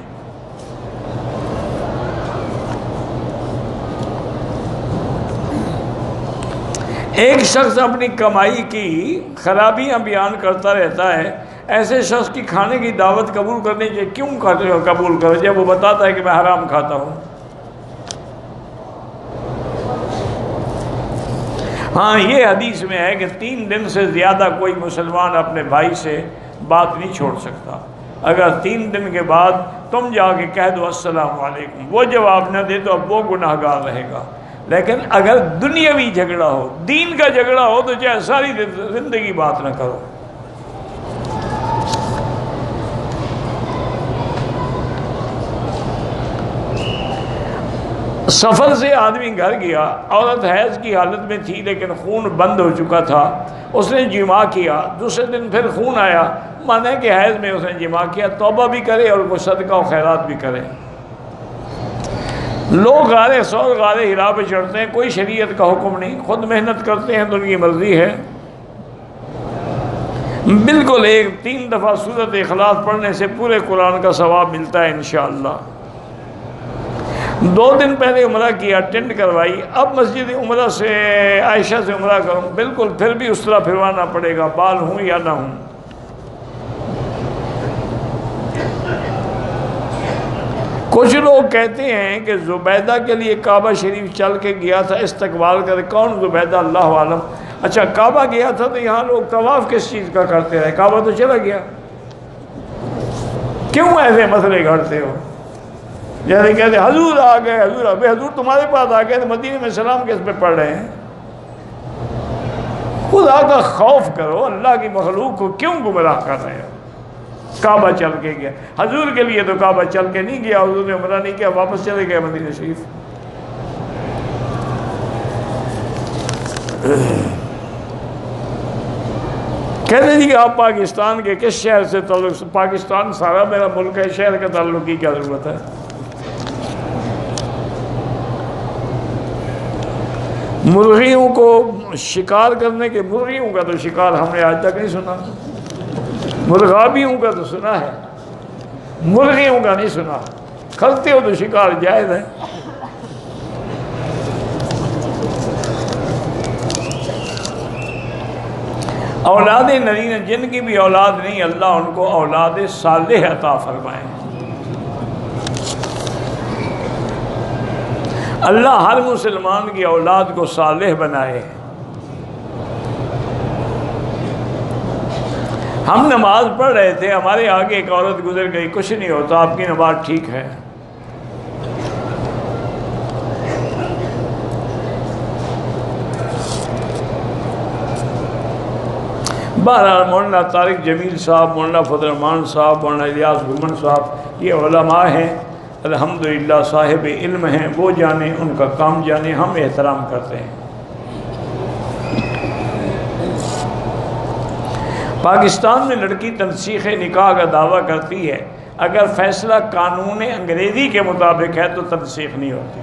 ایک شخص اپنی کمائی کی خرابیاں بیان کرتا رہتا ہے، ایسے شخص کی کھانے کی دعوت قبول کرنی چاہیے؟ کیوں قبول کرے جب وہ بتاتا ہے کہ میں حرام کھاتا ہوں؟ ہاں یہ حدیث میں ہے کہ 3 دن سے زیادہ کوئی مسلمان اپنے بھائی سے بات نہیں چھوڑ سکتا۔ اگر 3 دن کے بعد تم جا کے کہہ دو السلام علیکم، وہ جواب نہ دے تو اب وہ گناہ گار رہے گا، لیکن اگر دنیاوی جھگڑا ہو، دین کا جھگڑا ہو، تو چاہے ساری زندگی بات نہ کرو۔ سفر سے آدمی گھر گیا، عورت حیض کی حالت میں تھی لیکن خون بند ہو چکا تھا، اس نے جماع کیا، دوسرے دن پھر خون آیا، مانا کہ حیض میں اس نے جماع کیا، توبہ بھی کرے اور وہ صدقہ و خیرات بھی کرے۔ لوگ غارِ سور غارِ ہرا پہ چڑھتے ہیں، کوئی شریعت کا حکم نہیں، خود محنت کرتے ہیں تو ان کی مرضی ہے۔ بالکل 3 دفعہ سورۃ اخلاص پڑھنے سے پورے قرآن کا ثواب ملتا ہے انشاءاللہ۔ 2 دن پہلے عمرہ کیا، ٹینٹ کروائی، اب مسجد عمرہ سے عائشہ سے عمرہ کروں، بالکل پھر بھی اس طرح پھروانا پڑے گا، بال ہوں یا نہ ہوں۔ کچھ لوگ کہتے ہیں کہ زبیدہ کے لیے کعبہ شریف چل کے گیا تھا استقبال کرے، کون زبیدہ؟ اللہ عالم۔ اچھا کعبہ گیا تھا تو یہاں لوگ طواف کس چیز کا کرتے رہے؟ کعبہ تو چلا گیا، کیوں ایسے مسئلے گھڑتے ہو؟ جیسے کہتے حضور آ گئے، حضور آ گئے، حضور تمہارے پاس آ گئے تو مدینے میں سلام کس پہ پڑھ رہے ہیں؟ خدا کا خوف کرو، اللہ کی مخلوق کو کیوں گمراہ کر رہے ہو؟ کعبہ چل کے گیا، حضور کے لیے تو کعبہ چل کے نہیں گیا، حضور نے عمرہ نہیں کیا، واپس چلے گئے مدینہ شریف۔ کہتے ہیں کہ آپ پاکستان کے کس شہر سے تعلق؟ پاکستان سارا میرا ملک ہے، شہر کا تعلق کی کیا ضرورت ہے؟ مرغیوں کو شکار کرنے کے، مرغیوں کا تو شکار ہم نے آج تک نہیں سنا، مرغابیوں کا تو سنا ہے، مرغیوں کا نہیں سنا۔ کرتے ہو تو شکار جائز ہے۔ اولاد نرینہ جن کی بھی اولاد نہیں، اللہ ان کو اولاد صالح عطا فرمائے۔ اللہ ہر مسلمان کی اولاد کو صالح بنائے۔ ہم نماز پڑھ رہے تھے، ہمارے آگے ایک عورت گزر گئی، کچھ نہیں ہوتا، آپ کی نماز ٹھیک ہے۔ بہرحال مولانا طارق جمیل صاحب، مولانا فضل الرحمان صاحب، مولانا الیاس گھمن صاحب، یہ علماء ہیں الحمدللہ، صاحب علم ہیں، وہ جانے، ان کا کام جانے، ہم احترام کرتے ہیں۔ پاکستان میں لڑکی تنسیخ نکاح کا دعویٰ کرتی ہے، اگر فیصلہ قانون انگریزی کے مطابق ہے تو تنسیخ نہیں ہوتی،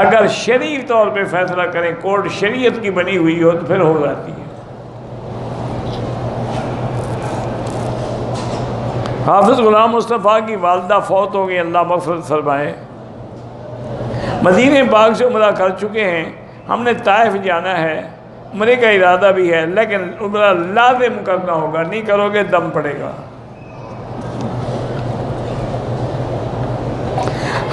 اگر شرعی طور پہ فیصلہ کریں، کورٹ شریعت کی بنی ہوئی ہو تو پھر ہو جاتی ہے۔ حافظ غلام مصطفیٰ کی والدہ فوت ہو گئی، اللہ مغفرت فرمائے۔ مدینہ پاک سے عمرہ کر چکے ہیں، ہم نے طائف جانا ہے، عمرے کا ارادہ بھی ہے، لیکن عمرہ لازم کرنا ہوگا، نہیں کرو گے دم پڑے گا۔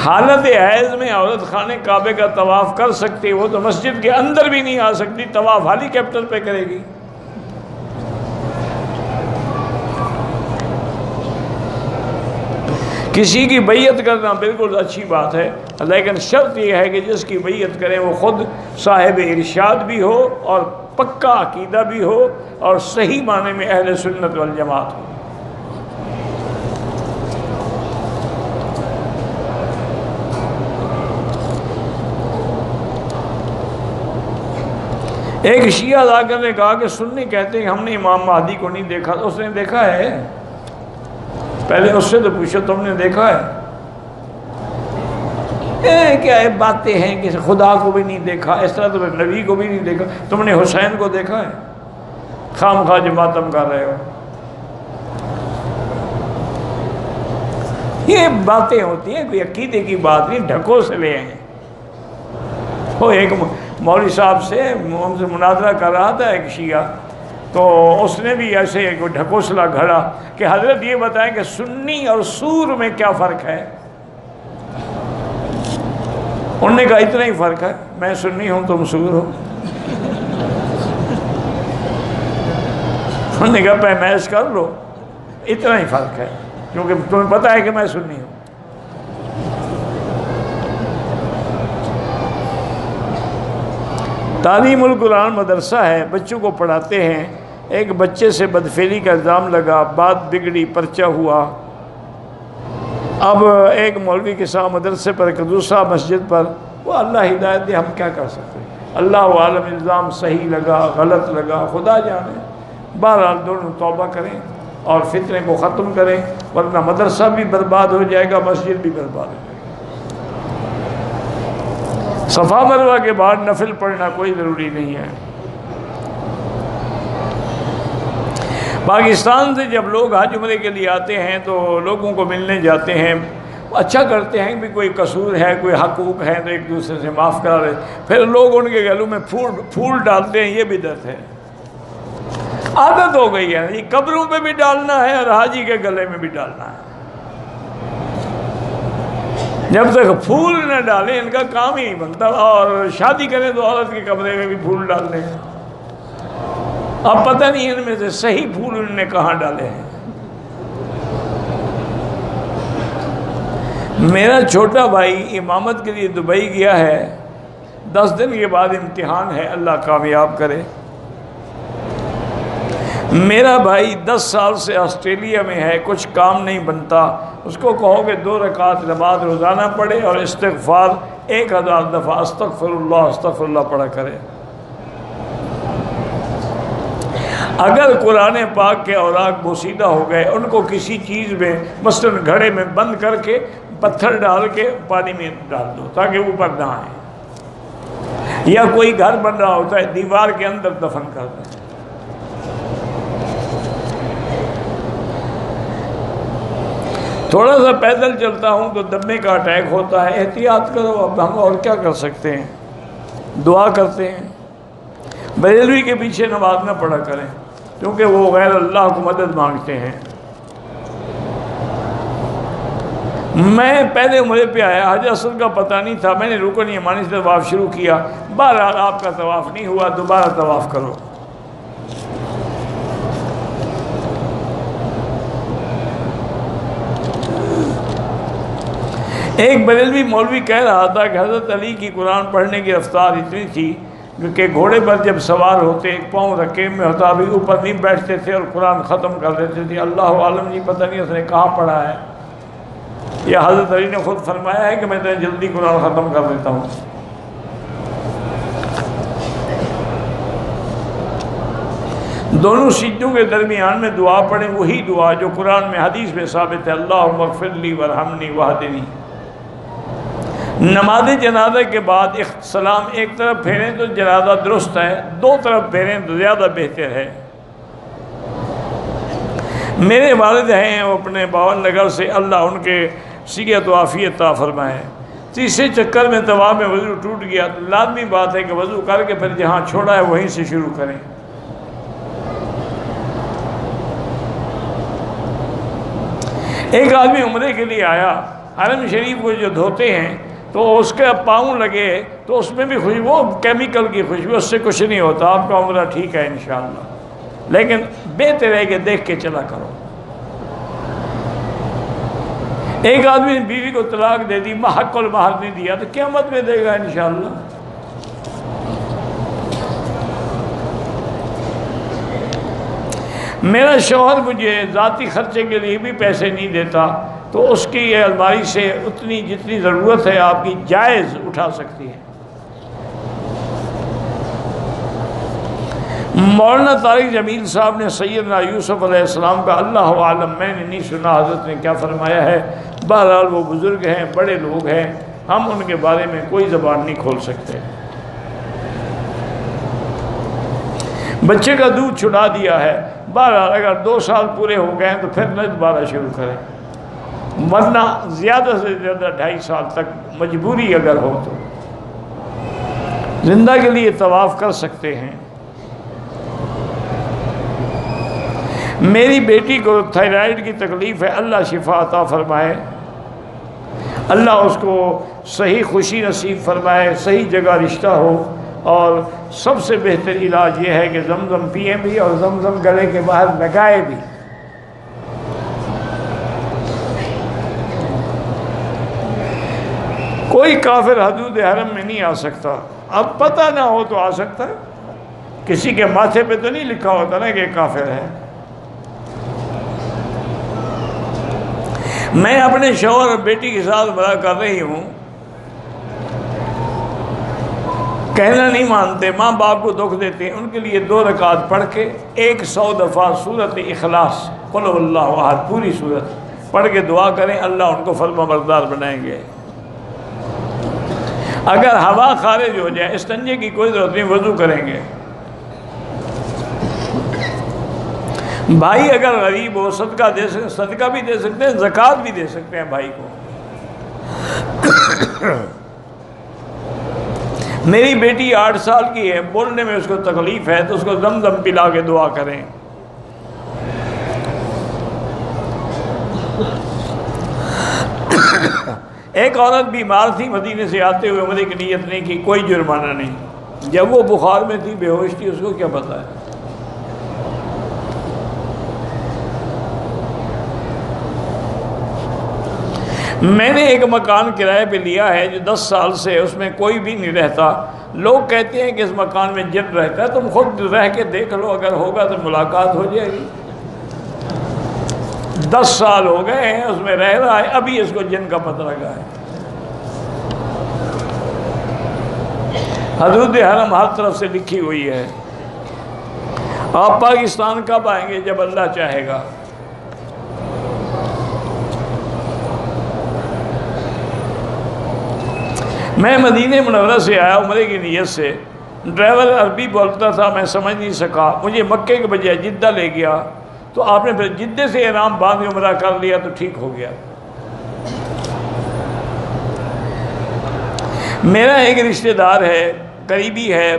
حالت حیض میں عورت خانہ کعبے کا طواف کر سکتی، وہ تو مسجد کے اندر بھی نہیں آ سکتی، طواف ہیلی کاپٹر پہ کرے گی۔ کسی کی بیعت کرنا بالکل اچھی بات ہے، لیکن شرط یہ ہے کہ جس کی بیعت کریں وہ خود صاحب ارشاد بھی ہو اور پکا عقیدہ بھی ہو اور صحیح معنی میں اہل سنت والجماعت ہو۔ ایک شیعہ لا کر نے کہا کہ سنی کہتے ہیں کہ ہم نے امام مہدی کو نہیں دیکھا، تو اس نے دیکھا ہے؟ پہلے اس سے تو پوچھو تم نے دیکھا ہے؟ کیا باتیں ہیں کہ خدا کو بھی نہیں دیکھا، اس طرح تم نے نبی کو بھی نہیں دیکھا، تم نے حسین کو دیکھا ہے؟ خام خواہ جو ماتم کر رہے ہو، یہ باتیں ہوتی ہیں، کوئی عقیدے کی بات نہیں، ڈھکو سے لے ہیں۔ وہ ایک مولوی صاحب سے ہم سے مناظرہ کر رہا تھا ایک شیعہ، تو اس نے بھی ایسے ایک ڈھکوسلا گھڑا کہ حضرت یہ بتائیں کہ سنی اور سور میں کیا فرق ہے؟ انہوں نے کہا اتنا ہی فرق ہے، میں سنی ہوں تم سور ہو۔ انہوں نے کہا پیمائش کر لو، اتنا ہی فرق ہے، کیونکہ تمہیں پتہ ہے کہ میں سنی ہوں۔ تعلیم القرآن مدرسہ ہے، بچوں کو پڑھاتے ہیں، ایک بچے سے بدفعلی کا الزام لگا، بات بگڑی، پرچہ ہوا، اب ایک مولوی کے ساتھ مدرسے پر، ایک دوسرا مسجد پر، وہ اللہ ہدایت دے، ہم کیا کر سکتے ہیں، اللہ عالم، الزام صحیح لگا غلط لگا خدا جانے۔ بہرحال دونوں توبہ کریں اور فتنے کو ختم کریں، ورنہ مدرسہ بھی برباد ہو جائے گا، مسجد بھی برباد ہو جائے گا۔ صفا مروہ کے بعد نفل پڑھنا کوئی ضروری نہیں ہے۔ پاکستان سے جب لوگ حج عمرے کے لیے آتے ہیں تو لوگوں کو ملنے جاتے ہیں، اچھا کرتے ہیں، بھی کوئی قصور ہے، کوئی حقوق ہے تو ایک دوسرے سے معاف کرا رہے، پھر لوگ ان کے گلوں میں پھول ڈالتے ہیں، یہ بدعت ہے، عادت ہو گئی ہے، یہ قبروں پہ بھی ڈالنا ہے اور حاجی کے گلے میں بھی ڈالنا ہے۔ جب تک پھول نہ ڈالیں ان کا کام ہی نہیں بنتا، اور شادی کریں تو عورت کے کمرے میں بھی پھول ڈال دیں، اب پتہ نہیں ان میں سے صحیح پھول انہوں نے کہاں ڈالے ہیں۔ میرا چھوٹا بھائی امامت کے لیے دبئی گیا ہے، 10 دن کے بعد امتحان ہے، اللہ کامیاب کرے۔ میرا بھائی 10 سال سے آسٹریلیا میں ہے، کچھ کام نہیں بنتا، اس کو کہو کہ 2 رکعت نماز روزانہ پڑھے اور استغفار 1000 دفعہ استغفر اللہ پڑھا کرے۔ اگر قرآن پاک کے اوراق بوسیدہ ہو گئے، ان کو کسی چیز میں مثلاً گھڑے میں بند کر کے پتھر ڈال کے پانی میں ڈال دو تاکہ اوپر نہ آئے، یا کوئی گھر بن رہا ہوتا ہے دیوار کے اندر دفن کر دیں۔ تھوڑا سا پیدل چلتا ہوں تو دمے کا اٹیک ہوتا ہے، احتیاط کرو، اب ہم اور کیا کر سکتے ہیں، دعا کرتے ہیں۔ بریلوی کے پیچھے نماز نہ پڑھا کریں کیونکہ وہ غیر اللہ کو مدد مانگتے ہیں۔ میں پہلے عمرے پہ آیا، حج اسود کا پتہ نہیں تھا، میں نے رکن یمانی سے طواف شروع کیا، بہرحال آپ کا طواف نہیں ہوا، دوبارہ طواف کرو۔ ایک بریلوی مولوی کہہ رہا تھا کہ حضرت علی کی قرآن پڑھنے کی رفتار اتنی تھی کہ گھوڑے پر جب سوار ہوتے ایک پاؤں رکیب میں ہوتا، ابھی اوپر نہیں بیٹھتے تھے اور قرآن ختم کر دیتے تھے۔ اللہ عالم جی پتہ نہیں اس نے کہاں پڑھا ہے، یا حضرت علی نے خود فرمایا ہے کہ میں تو جلدی قرآن ختم کر دیتا ہوں۔ دونوں سجدوں کے درمیان میں دعا پڑھیں، وہی دعا جو قرآن میں حدیث میں ثابت ہے، اللہم اغفر لی وارحمنی واہدنی۔ نماز جنازہ کے بعد سلام ایک طرف پھیریں تو جنازہ درست ہے، دو طرف پھیریں تو زیادہ بہتر ہے۔ میرے والد ہیں وہ اپنے باون نگر سے، اللہ ان کے صحت و عافیت عطا فرمائے۔ تیسرے چکر میں طواف میں وضو ٹوٹ گیا تو لازمی بات ہے کہ وضو کر کے پھر جہاں چھوڑا ہے وہیں سے شروع کریں۔ ایک آدمی عمرے کے لیے آیا، حرم شریف کو جو دھوتے ہیں تو اس کے پاؤں لگے تو اس میں بھی خوشبو، کیمیکل کی خوشبو، اس سے کچھ نہیں ہوتا، آپ کا عمرہ ٹھیک ہے انشاءاللہ، لیکن بہتر ہے کہ دیکھ کے چلا کرو۔ ایک آدمی نے بیوی کو طلاق دے دی، حق المہر نہیں دیا تو قیامت میں دے گا انشاءاللہ۔ میرا شوہر مجھے ذاتی خرچے کے لیے بھی پیسے نہیں دیتا تو اس کی یہ الماری سے اتنی جتنی ضرورت ہے آپ کی جائز اٹھا سکتی ہے۔ مولانا طارق جمیل صاحب نے سیدنا یوسف علیہ السلام کا اللہ عالم، میں نے نہیں سنا حضرت نے کیا فرمایا ہے، بہرحال وہ بزرگ ہیں، بڑے لوگ ہیں، ہم ان کے بارے میں کوئی زبان نہیں کھول سکتے۔ بچے کا دودھ چھڑا دیا ہے، بہرحال اگر 2 سال پورے ہو گئے ہیں تو پھر نہ دوبارہ شروع کریں، ورنہ زیادہ سے زیادہ 2.5 سال تک مجبوری اگر ہو تو زندہ کے لیے طواف کر سکتے ہیں۔ میری بیٹی کو تھائرائیڈ کی تکلیف ہے، اللہ شفا عطا فرمائے، اللہ اس کو صحیح خوشی نصیب فرمائے، صحیح جگہ رشتہ ہو، اور سب سے بہتر علاج یہ ہے کہ زمزم پئیں بھی اور زمزم گلے کے باہر لگائے بھی۔ کوئی کافر حدود حرم میں نہیں آ سکتا، اب پتہ نہ ہو تو آ سکتا ہے، کسی کے ماتھے پہ تو نہیں لکھا ہوتا نا کہ کافر ہے۔ میں اپنے شوہر اور بیٹی کے ساتھ بڑا کر رہی ہوں، کہنا نہیں مانتے، ماں باپ کو دکھ دیتے ہیں، ان کے لیے 2 رکعت پڑھ کے 100 دفعہ سورۃ اخلاص قل هو اللہ احد پوری سورت پڑھ کے دعا کریں، اللہ ان کو فرما بردار بنائیں گے۔ اگر ہوا خارج ہو جائے استنجے کی کوئی ضرورت نہیں، وضو کریں گے۔ بھائی اگر غریب ہو صدقہ دے سکتے، صدقہ بھی دے سکتے ہیں، زکوٰۃ بھی دے سکتے ہیں بھائی کو۔ میری بیٹی 8 سال کی ہے، بولنے میں اس کو تکلیف ہے تو اس کو زمزم پلا کے دعا کریں۔ ایک عورت بیمار تھی، مدینے سے آتے ہوئے عمرے کی نیت نہیں کی، کوئی جرمانہ نہیں، جب وہ بخار میں تھی، بے ہوش تھی، اس کو کیا پتہ ہے۔ میں نے ایک مکان کرائے پہ لیا ہے جو 10 سال سے اس میں کوئی بھی نہیں رہتا، لوگ کہتے ہیں کہ اس مکان میں جن رہتا ہے، تم خود رہ کے دیکھ لو، اگر ہوگا تو ملاقات ہو جائے گی۔ 10 سال ہو گئے ہیں اس میں رہ رہا ہے، ابھی اس کو جن کا پتہ لگا ہے۔ حدود حرم ہر طرف سے لکھی ہوئی ہے۔ آپ پاکستان کب آئیں گے؟ جب اللہ چاہے گا۔ میں مدینہ منورہ سے آیا عمرے کی نیت سے، ڈرائیور عربی بولتا تھا، میں سمجھ نہیں سکا، مجھے مکے کے بجائے جدہ لے گیا، تو آپ نے پھر جدے سے احرام باندھ کے عمرہ کر لیا تو ٹھیک ہو گیا۔ میرا ایک رشتہ دار ہے، قریبی ہے،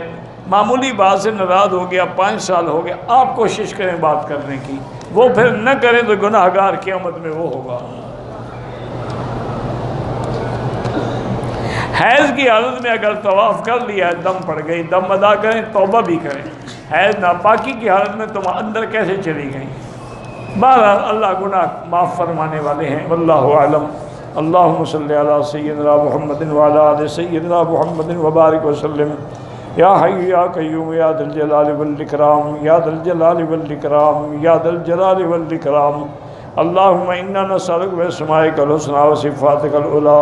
معمولی بات سے ناراض ہو گیا، 5 سال ہو گیا، آپ کوشش کریں بات کرنے کی، وہ پھر نہ کریں تو گناہ گار قیامت میں وہ ہوگا۔ حیض کی حالت میں اگر طواف کر لیا ہے، دم پڑ گئی، دم ادا کریں، توبہ بھی کریں۔ حیض ناپاکی کی حالت میں تم اندر کیسے چلی گئیں؟ بہرحال اللہ گناہ معاف فرمانے والے ہیں، واللہ اعلم۔ اللہم صلی علی سیدنا محمد وعلی آل سیدنا محمد وبارک وسلم۔ یا حی یا قیوم یا ذا الجلال والاکرام، یا ذا الجلال والاکرام، یا ذا الجلال والاکرام۔ اللہم انا نسألک باسمائک الحسنی وصفاتک العلی،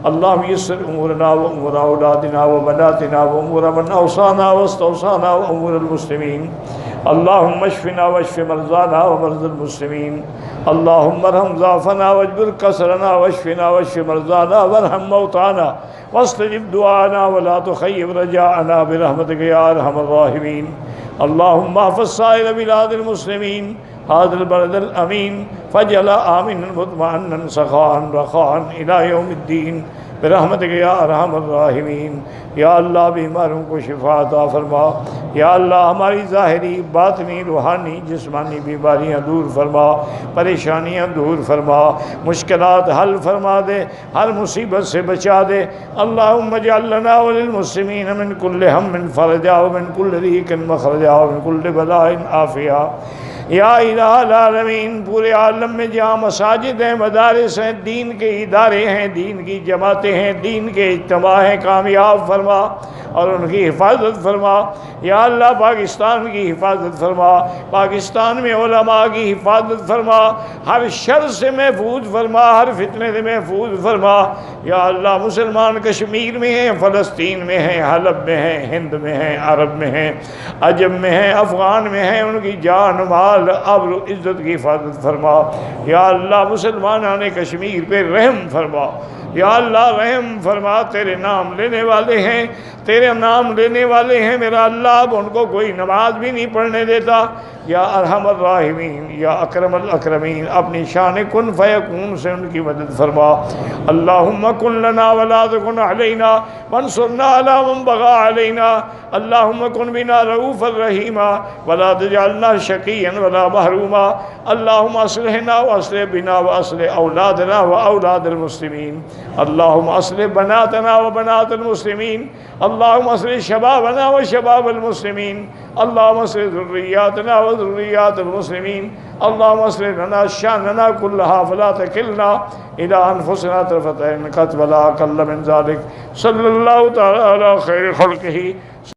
اللہم یسر امورنا و امور اولادنا و بناتنا و امور من اوصانا واستوصانا و امور المسلمین، اللہم اشفنا واشف مرضانا و مرضى المسلمین، اللہم ارحم ضعفنا واجبر کسرنا واشفنا واشف مرضانا وارحم موتانا واستجب دعانا ولا تخيب رجاءنا برحمتك يا ارحم الراحمین، اللہم احفظ سائر بلاد المسلمین هذا البلد الامین فاجعله آمنا مطمئنا سخاء رخاء الى یوم الدین برحمتک یا ارحم الراحمین۔ یا اللہ بیماروں کو شفا عطا فرما، یا اللہ ہماری ظاہری، باطنی، روحانی، جسمانی بیماریاں دور فرما، پریشانیاں دور فرما، مشکلات حل فرما دے، ہر مصیبت سے بچا دے۔ اللہم اجعل لنا وللمسلمین من کل ہم فرجا ومن کل ضیق مخرجا ومن کل بلاء عافیہ۔ یا الہ العالمین، پورے عالم میں جہاں مساجد ہیں، مدارس ہیں، دین کے ادارے ہیں، دین کی جماعتیں ہیں، دین کے اجتماع ہیں، کامیاب فرما اور ان کی حفاظت فرما۔ یا اللہ پاکستان کی حفاظت فرما، پاکستان میں علماء کی حفاظت فرما، ہر شر سے محفوظ فرما، ہر فتنے سے محفوظ فرما۔ یا اللہ مسلمان کشمیر میں ہیں، فلسطین میں ہیں، حلب میں ہیں، ہند میں ہیں، عرب میں ہیں، عجم میں ہیں، افغان میں ہیں، ان کی جان مال ابر و عزت کی حفاظت فرما۔ یا اللہ مسلمانان کشمیر پہ رحم فرما، یا اللہ رحم فرما، تیرے نام لینے والے ہیں، تیرے نام لینے والے ہیں میرا اللہ، اب ان کو کوئی نماز بھی نہیں پڑھنے دیتا۔ یا ارحم الراحمین، یا اکرم الاکرمین، اپنی شان کن فیکون سے ان کی مدد فرما۔ اللہم کن لنا ولا تکن علینا وانصرنا علی من بغى علینا، اللہم کن بنا رؤوفا رحیما ولا تجعلنا شقیا ولا محروما، اللہم اصلحنا واصلح بنا واصلح اولادنا واولاد المسلمین، اللہم اصلح بناتنا وبنات المسلمین، اللہم اصلح شبابنا وشباب المسلمین، اللہم اصلح ذریاتنا وذریات المسلمین، اللہم اصلح لنا شاننا کلہا فلا تکلنا الی انفسنا طرفۃ عین قط ولا اقل من ذلک، صلی اللہ تعالی علی خیر خلقہ